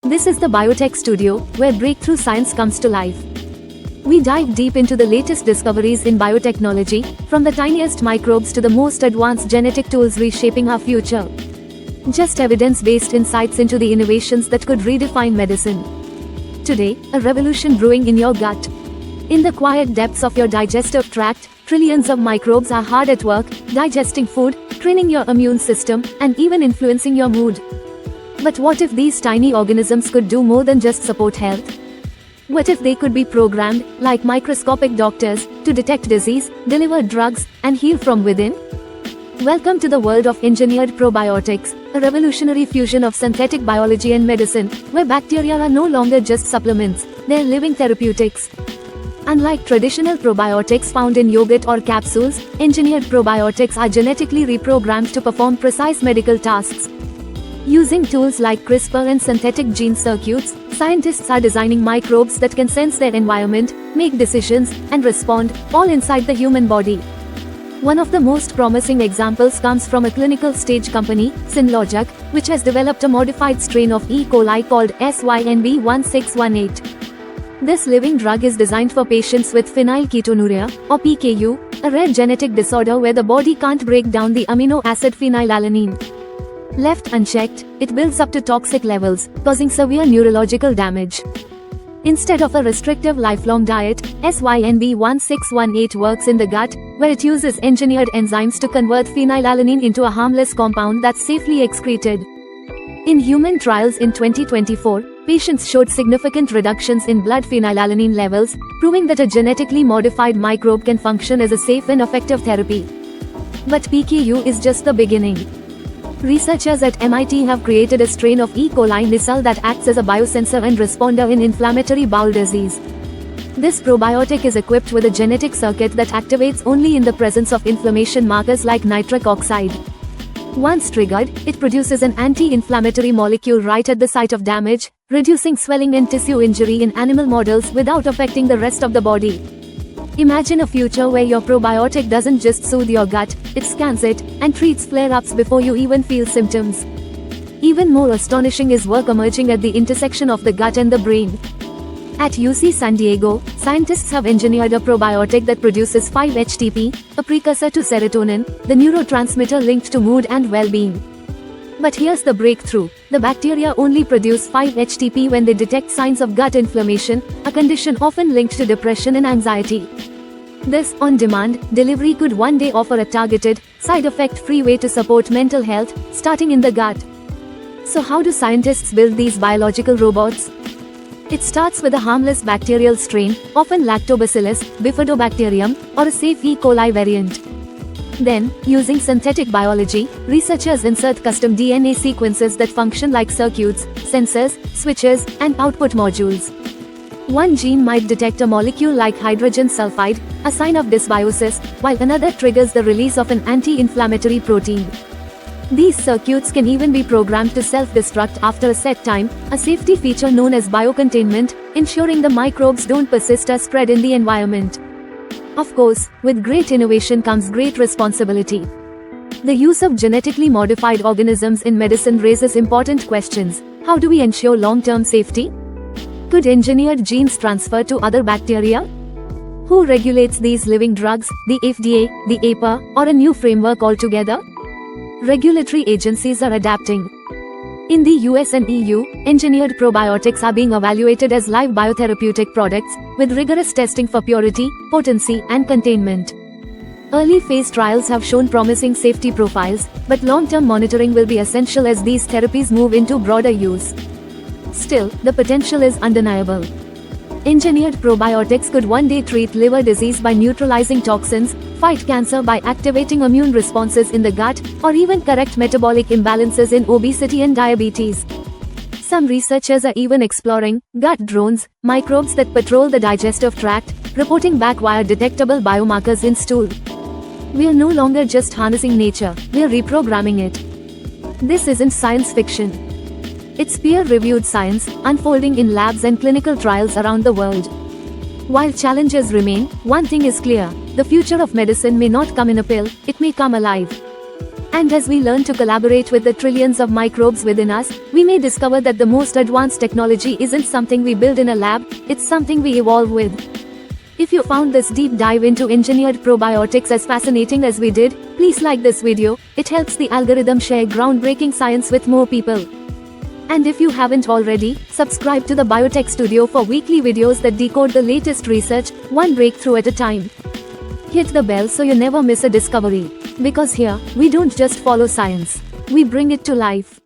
This is the Biotech Studio, where breakthrough science comes to life. We dive deep into the latest discoveries in biotechnology, from the tiniest microbes to the most advanced genetic tools reshaping our future. Just evidence-based insights into the innovations that could redefine medicine. Today, a revolution brewing in your gut. In the quiet depths of your digestive tract, trillions of microbes are hard at work, digesting food, training your immune system, and even influencing your mood. But what if these tiny organisms could do more than just support health? What if they could be programmed, like microscopic doctors, to detect disease, deliver drugs, and heal from within? Welcome to the world of engineered probiotics, a revolutionary fusion of synthetic biology and medicine, where bacteria are no longer just supplements, they're living therapeutics. Unlike traditional probiotics found in yogurt or capsules, engineered probiotics are genetically reprogrammed to perform precise medical tasks. Using tools like CRISPR and synthetic gene circuits, scientists are designing microbes that can sense their environment, make decisions, and respond, all inside the human body. One of the most promising examples comes from a clinical stage company, Synlogic, which has developed a modified strain of E. coli called SYNB1618. This living drug is designed for patients with phenylketonuria, or PKU, a rare genetic disorder where the body can't break down the amino acid phenylalanine. Left unchecked, it builds up to toxic levels, causing severe neurological damage. Instead of a restrictive lifelong diet, SYNB1618 works in the gut, where it uses engineered enzymes to convert phenylalanine into a harmless compound that's safely excreted. In human trials in 2024, patients showed significant reductions in blood phenylalanine levels, proving that a genetically modified microbe can function as a safe and effective therapy. But PKU is just the beginning. Researchers at MIT have created a strain of E. coli Nisal that acts as a biosensor and responder in inflammatory bowel disease. This probiotic is equipped with a genetic circuit that activates only in the presence of inflammation markers like nitric oxide. Once triggered, it produces an anti-inflammatory molecule right at the site of damage, reducing swelling and tissue injury in animal models without affecting the rest of the body. Imagine a future where your probiotic doesn't just soothe your gut, it scans it, and treats flare-ups before you even feel symptoms. Even more astonishing is work emerging at the intersection of the gut and the brain. At UC San Diego, scientists have engineered a probiotic that produces 5-HTP, a precursor to serotonin, the neurotransmitter linked to mood and well-being. But here's the breakthrough: the bacteria only produce 5-HTP when they detect signs of gut inflammation, a condition often linked to depression and anxiety. This on-demand delivery could one day offer a targeted, side-effect-free way to support mental health, starting in the gut. So how do scientists build these biological robots? It starts with a harmless bacterial strain, often Lactobacillus, bifidobacterium, or a safe E. coli variant. Then, using synthetic biology, researchers insert custom DNA sequences that function like circuits, sensors, switches, and output modules. One gene might detect a molecule like hydrogen sulfide, a sign of dysbiosis, while another triggers the release of an anti-inflammatory protein. These circuits can even be programmed to self-destruct after a set time, a safety feature known as biocontainment, ensuring the microbes don't persist or spread in the environment. Of course, with great innovation comes great responsibility. The use of genetically modified organisms in medicine raises important questions. How do we ensure long-term safety? Could engineered genes transfer to other bacteria? Who regulates these living drugs, the FDA, the EPA, or a new framework altogether? Regulatory agencies are adapting. In the US and EU, engineered probiotics are being evaluated as live biotherapeutic products, with rigorous testing for purity, potency, and containment. Early phase trials have shown promising safety profiles, but long-term monitoring will be essential as these therapies move into broader use. Still, the potential is undeniable. Engineered probiotics could one day treat liver disease by neutralizing toxins, fight cancer by activating immune responses in the gut, or even correct metabolic imbalances in obesity and diabetes. Some researchers are even exploring gut drones, microbes that patrol the digestive tract, reporting back via detectable biomarkers in stool. We are no longer just harnessing nature, we are reprogramming it. This isn't science fiction. It's peer-reviewed science, unfolding in labs and clinical trials around the world. While challenges remain, one thing is clear: the future of medicine may not come in a pill, it may come alive. And as we learn to collaborate with the trillions of microbes within us, we may discover that the most advanced technology isn't something we build in a lab, it's something we evolve with. If you found this deep dive into engineered probiotics as fascinating as we did, please like this video, it helps the algorithm share groundbreaking science with more people. And if you haven't already, subscribe to the Biotech Studio for weekly videos that decode the latest research, one breakthrough at a time. Hit the bell so you never miss a discovery. Because here, we don't just follow science, we bring it to life.